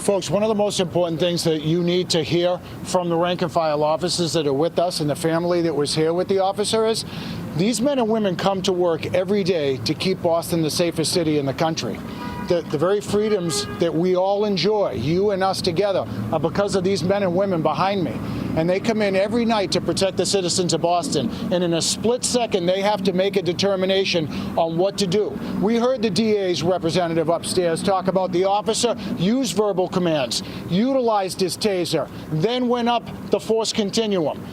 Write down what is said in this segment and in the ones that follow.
Folks, one of the most important things that you need to hear from the rank and file officers that are with us and the family that was here with the officer is these men and women come to work every day to keep Boston the safest city in the country. The very freedoms that we all enjoy, you and us together, are because of these men and women behind me. And they come in every night to protect the citizens of Boston. And in a split second, they have to make a determination on what to do. We heard the DA's representative upstairs talk about the officer used verbal commands, utilized his taser, then went up the force continuum.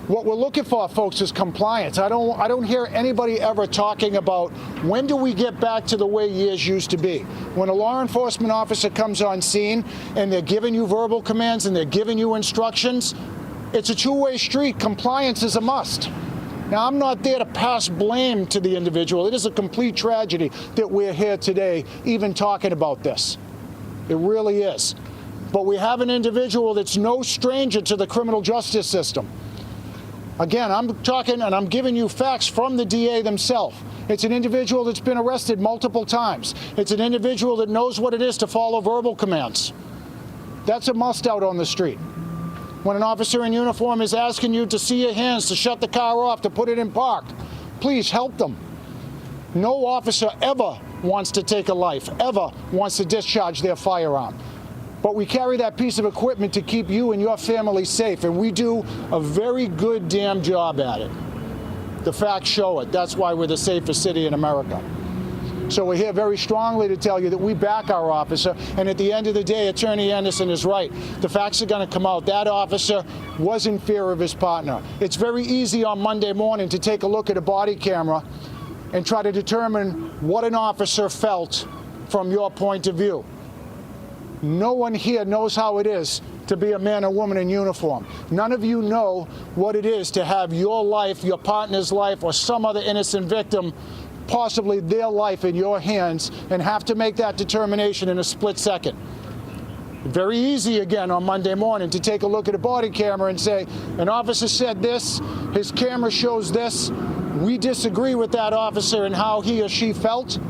What we're looking for, folks, is compliance. I don't hear anybody ever talking about when do we get back to the way years used to be. When a law enforcement officer comes on scene and they're giving you verbal commands and they're giving you instructions, it's a two-way street. Compliance is a must. Now, I'm not there to pass blame to the individual. It is a complete tragedy that we're here today even talking about this. It really is. But we have an individual that's no stranger to the criminal justice system. Again, I'm talking and I'm giving you facts from the DA themselves. It's an individual that's been arrested multiple times. It's an individual that knows what it is to follow verbal commands. That's a must out on the street. When an officer in uniform is asking you to see your hands, to shut the car off, to put it in park, please help them. No officer ever wants to take a life, ever wants to discharge their firearm. But we carry that piece of equipment to keep you and your family safe, and we do a very good damn job at it. The facts show it. That's why we're the safest city in America. So we're here very strongly to tell you that we back our officer, and at the end of the day, Attorney Anderson is right. The facts are going to come out. That officer was in fear of his partner. It's very easy on Monday morning to take a look at a body camera and try to determine what an officer felt from your point of view. No one here knows how it is to be a man or woman in uniform. None of you know what it is to have your life, your partner's life, or some other innocent victim, possibly their life in your hands, and have to make that determination in a split second. Very easy again on Monday morning to take a look at a body camera and say, an officer said this, his camera shows this, we disagree with that officer and how he or she felt.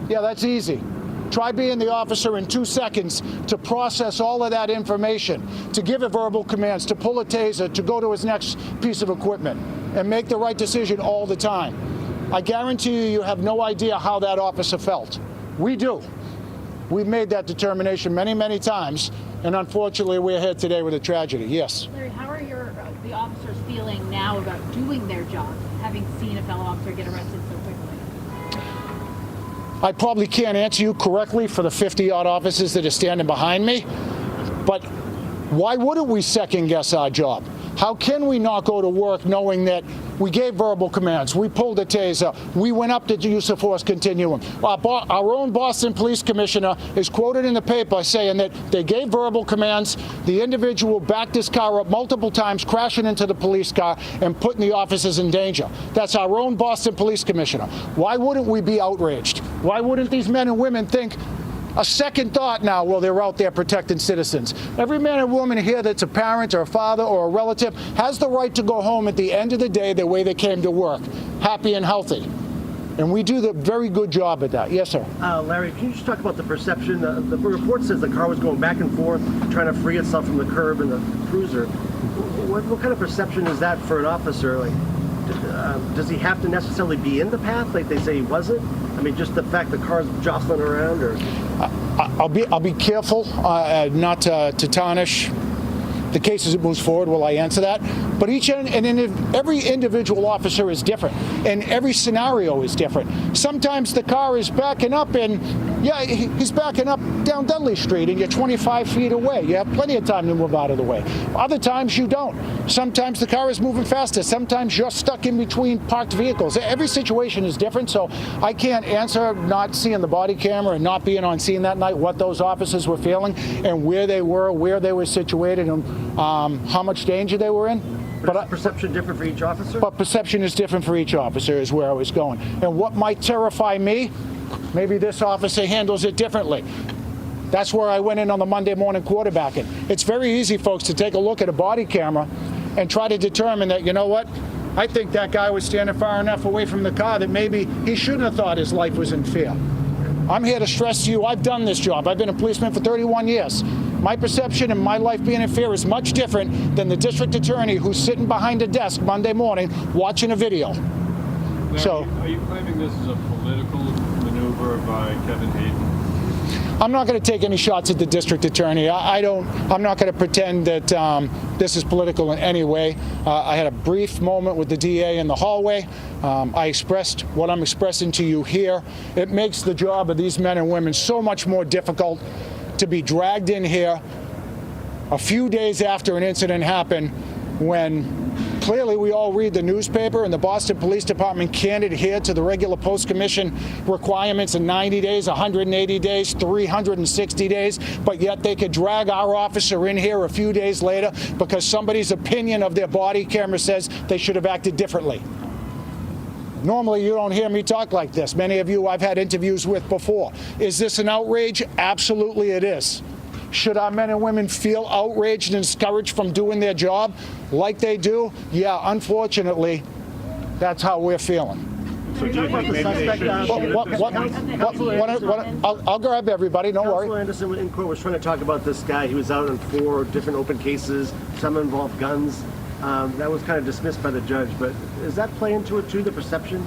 Yeah, that's easy. Try being the officer in 2 seconds to process all of that information, to give it verbal commands, to pull a taser, to go to his next piece of equipment, and make the right decision all the time. I guarantee you, you have no idea how that officer felt. We do. We've made that determination many, many times, and unfortunately, we're here today with a tragedy. Yes? Larry, how are the officers feeling now about doing their job, having seen a fellow officer get arrested so quickly? I probably can't answer you correctly for the 50-odd officers that are standing behind me, but why wouldn't we second-guess our job? How can we not go to work knowing that we gave verbal commands, we pulled a taser, we went up the use of force continuum? Our own Boston Police Commissioner is quoted in the paper saying that they gave verbal commands, the individual backed his car up multiple times, crashing into the police car and putting the officers in danger. That's our own Boston Police Commissioner. Why wouldn't we be outraged? Why wouldn't these men and women think a second thought now while they're out there protecting citizens? Every man and woman here that's a parent or a father or a relative has the right to go home at the end of the day the way they came to work, happy and healthy. And we do a very good job at that. Yes, sir. Larry, can you just talk about the perception? The report says the car was going back and forth, trying to free itself from the curb and the cruiser. What kind of perception is that for an officer? Like, does he have to necessarily be in the path like they say he wasn't? I mean, just the fact the car's jostling around, or? I'll be careful not to tarnish the case as it moves forward. Will I answer that? But every individual officer is different, and every scenario is different. Sometimes the car is backing up, and yeah, he's backing up down Dudley Street, and you're 25 feet away. You have plenty of time to move out of the way. Other times you don't. Sometimes the car is moving faster. Sometimes you're stuck in between parked vehicles. Every situation is different, so I can't answer not seeing the body camera and not being on scene that night what those officers were feeling and where they were situated, and how much danger they were in. But is perception different for each officer? But perception is different for each officer is where I was going. And what might terrify me, maybe this officer handles it differently. That's where I went in on the Monday morning quarterbacking. It's very easy, folks, to take a look at a body camera and try to determine that, you know what, I think that guy was standing far enough away from the car that maybe he shouldn't have thought his life was in fear. I'm here to stress to you, I've done this job. I've been a policeman for 31 years. My perception and my life being in fear is much different than the district attorney who's sitting behind a desk Monday morning watching a video. Now, So, are you claiming this is a political maneuver by Kevin Hayden? I'm not going to take any shots at the district attorney. I'm not going to pretend that this is political in any way. I had a brief moment with the DA in the hallway. I expressed what I'm expressing to you here. It makes the job of these men and women so much more difficult to be dragged in here a few days after an incident happened, when clearly we all read the newspaper and the Boston Police Department can't adhere to the regular post-commission requirements in 90 days, 180 days, 360 days, but yet they could drag our officer in here a few days later because somebody's opinion of their body camera says they should have acted differently. Normally, you don't hear me talk like this. Many of you I've had interviews with before. Is this an outrage? Absolutely it is. Should our men and women feel outraged and discouraged from doing their job like they do? Yeah, unfortunately, that's how we're feeling. So do you think maybe they should I'll grab everybody, don't Councilor worry. Anderson in court was trying to talk about this guy. He was out on 4 different open cases. Some involved guns. That was kind of dismissed by the judge. But does that play into it too, the perception?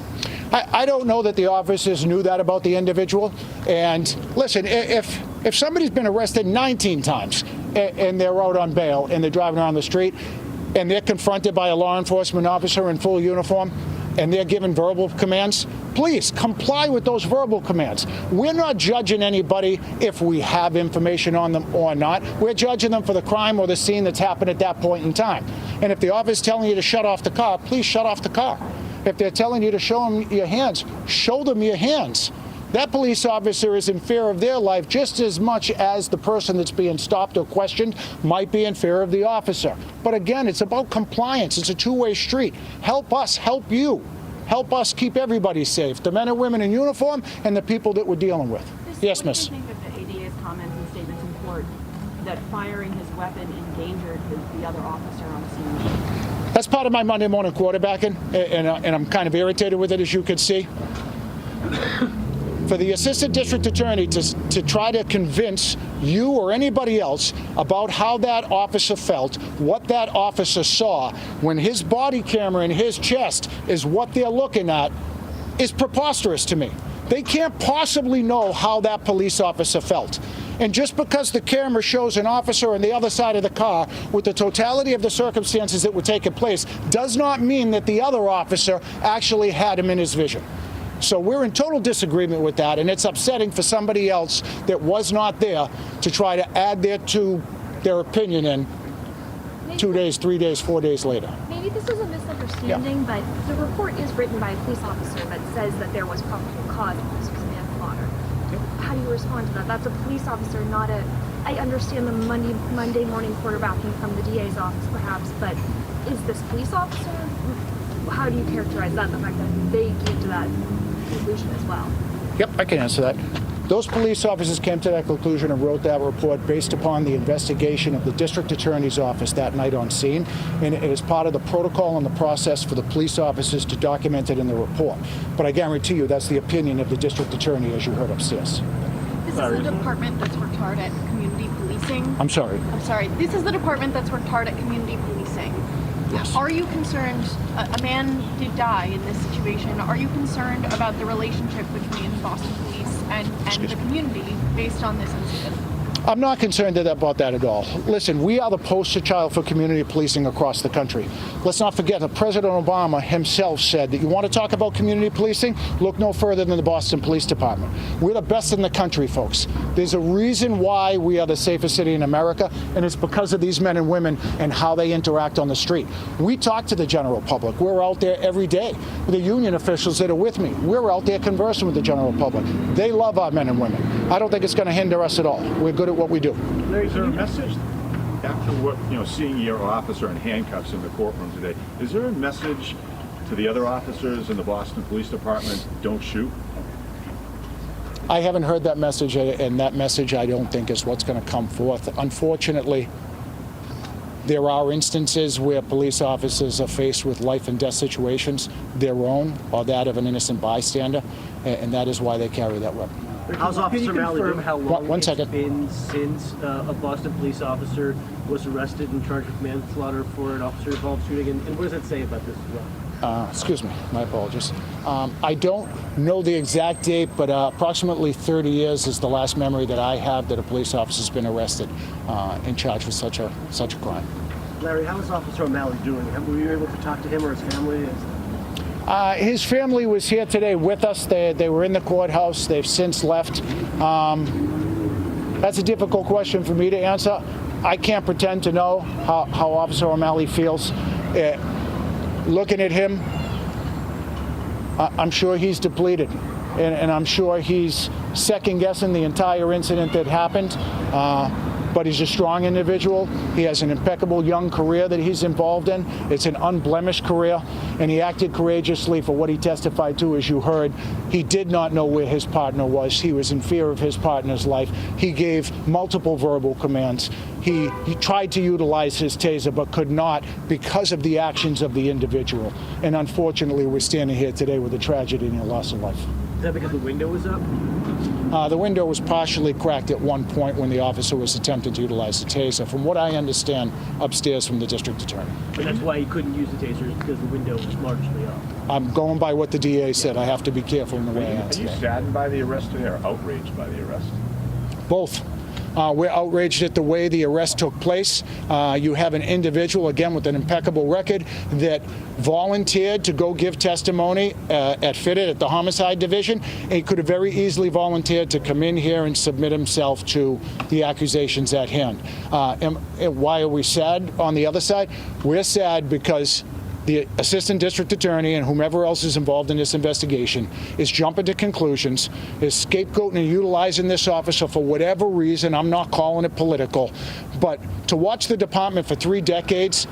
I don't know that the officers knew that about the individual. And listen, if somebody's been arrested 19 times and they're out on bail and they're driving around the street and they're confronted by a law enforcement officer in full uniform and they're given verbal commands, please comply with those verbal commands. We're not judging anybody if we have information on them or not. We're judging them for the crime or the scene that's happened at that point in time. And if the officer's telling you to shut off the car, please shut off the car. If they're telling you to show them your hands, show them your hands. That police officer is in fear of their life just as much as the person that's being stopped or questioned might be in fear of the officer. But again, it's about compliance. It's a two-way street. Help us, help you. Help us keep everybody safe, the men and women in uniform and the people that we're dealing with. Yes, miss. What do you think of the ADA's comments and statements in court that firing his weapon endangered the other officer on scene? That's part of my Monday morning quarterbacking, and I'm kind of irritated with it, as you can see. For the assistant district attorney to try to convince you or anybody else about how that officer felt, what that officer saw, when his body camera in his chest is what they're looking at, is preposterous to me. They can't possibly know how that police officer felt. And just because the camera shows an officer on the other side of the car with the totality of the circumstances that were taking place does not mean that the other officer actually had him in his vision. So we're in total disagreement with that, and it's upsetting for somebody else that was not there to try to add their opinion in 2 days, 3 days, 4 days later. Maybe this is a misunderstanding, but the report is written by a police officer that says that there was probable cause that this was manslaughter. How do you respond to that? That's a police officer, not a... I understand the Monday morning quarterbacking from the DA's office, perhaps, but is this police officer? How do you characterize that, the fact that they came to that conclusion as well? Yep, I can answer that. Those police officers came to that conclusion and wrote that report based upon the investigation of the district attorney's office that night on scene, and it is part of the protocol and the process for the police officers to document it in the report. But I guarantee you that's the opinion of the district attorney, as you heard upstairs. This is the department that's worked hard at community policing. I'm sorry. This is the department that's worked hard at community policing. Yes. Are you concerned, a man did die in this situation, are you concerned about the relationship between Boston Police and the community based on this incident? I'm not concerned about that at all. Listen, we are the poster child for community policing across the country. Let's not forget that President Obama himself said that you want to talk about community policing, look no further than the Boston Police Department. We're the best in the country, folks. There's a reason why we are the safest city in America, and it's because of these men and women and how they interact on the street. We talk to the general public. We're out there every day. The union officials that are with me, we're out there conversing with the general public. They love our men and women. I don't think it's going to hinder us at all. We're good at what we do. Is there a message after what, seeing your officer in handcuffs in the courtroom today? Is there a message to the other officers in the Boston Police Department, don't shoot? I haven't heard that message, and that message I don't think is what's going to come forth. Unfortunately, there are instances where police officers are faced with life and death situations, their own or that of an innocent bystander, and that is why they carry that weapon. How's Can Officer you Malley confirm doing? how long One it's second. been since a Boston police officer was arrested and charged with manslaughter for an officer-involved shooting? And what does that say about this as well? Excuse me, my apologies. I don't know the exact date, but approximately 30 years is the last memory that I have that a police officer's been arrested and charged with such a crime. Larry, how is Officer O'Malley doing? Were you able to talk to him or his family? His family was here today with us. They were in the courthouse. They've since left. That's a difficult question for me to answer. I can't pretend to know how Officer O'Malley feels. Looking at him, I'm sure he's depleted, and I'm sure he's second-guessing the entire incident that happened. But he's a strong individual. He has an impeccable young career that he's involved in. It's an unblemished career, and he acted courageously for what he testified to, as you heard. He did not know where his partner was. He was in fear of his partner's life. He gave multiple verbal commands. He tried to utilize his taser, but could not because of the actions of the individual. And unfortunately, we're standing here today with a tragedy and a loss of life. Is that because the window was up? The window was partially cracked at one point when the officer was attempting to utilize the taser, from what I understand upstairs from the district attorney. And that's why he couldn't use the taser, is because the window was largely up. I'm going by what the DA said. I have to be careful in the way I Are answer you that. saddened by the arrest today or outraged by the arrest? Both. We're outraged at the way the arrest took place. You have an individual, again, with an impeccable record that volunteered to go give testimony at Fitted at the Homicide Division. And he could have very easily volunteered to come in here and submit himself to the accusations at hand. And why are we sad on the other side? We're sad because the assistant district attorney and whomever else is involved in this investigation is jumping to conclusions, is scapegoating and utilizing this officer for whatever reason. I'm not calling it political, but to watch the department for 3 decades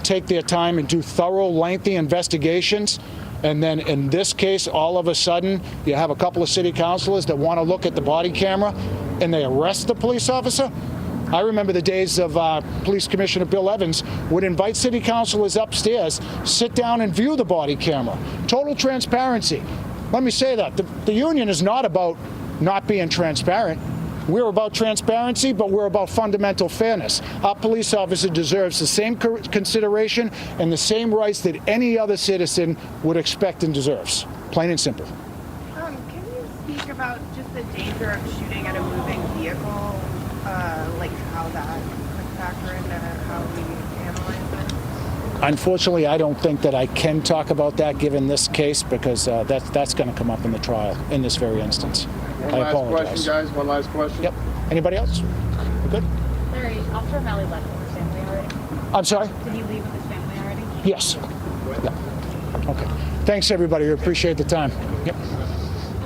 take their time and do thorough, lengthy investigations, and then in this case, all of a sudden, you have a couple of city councilors that want to look at the body camera and they arrest the police officer. I remember the days of Police Commissioner Bill Evans would invite city councilors upstairs, sit down and view the body camera. Total transparency. Let me say that. The union is not about not being transparent. We're about transparency, but we're about fundamental fairness. Our police officer deserves the same consideration and the same rights that any other citizen would expect and deserves. Plain and simple. Can you speak about just the danger of shooting at a moving vehicle? Like how that could factor into how we analyze it? Unfortunately, I don't think that I can talk about that given this case because that's going to come up in the trial in this very instance. One I last apologize. question, guys. One last question. Yep. Anybody else? We're good? Larry, Officer O'Malley left with his family already? I'm sorry? Did he leave with his family already? Yes. Yeah. Okay. Thanks, everybody. We appreciate the time. Yep.